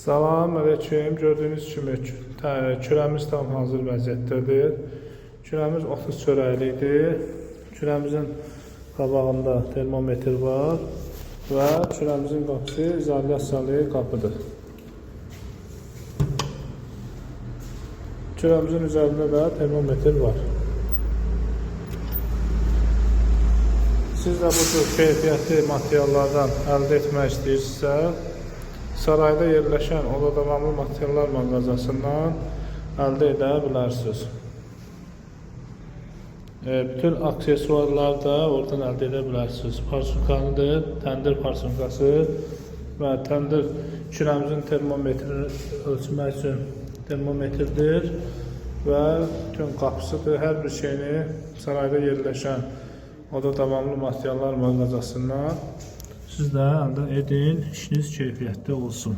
Salam aleyküm. Gördüğünüz kimi kürəmiz tam hazır vəziyyətdədir. Kürəmiz 30 çörəklidir. Kürəmizin qabağında termometr var və kürəmizin qapısı izolyasiyalı qapıdır. Kürəmizin üzərində də termometr var. Siz də bu cür keyfiyyətli materiallardan əldə etmək istəyirsinizsə, sarayda yerləşən oda davamlı materiallar mağazasından əldə edə bilərsiniz. Bütün aksesuarlar da oradan əldə edə bilərsiniz. Parçukanıdır, təndir parçukası və təndir kürəmizin termometrini ölçmək üçün termometrdir və bütün qapısıdır. Hər bir şeyini sarayda yerləşən oda davamlı materiallar mağazasından siz də əldə edin, işiniz keyfiyyətli olsun.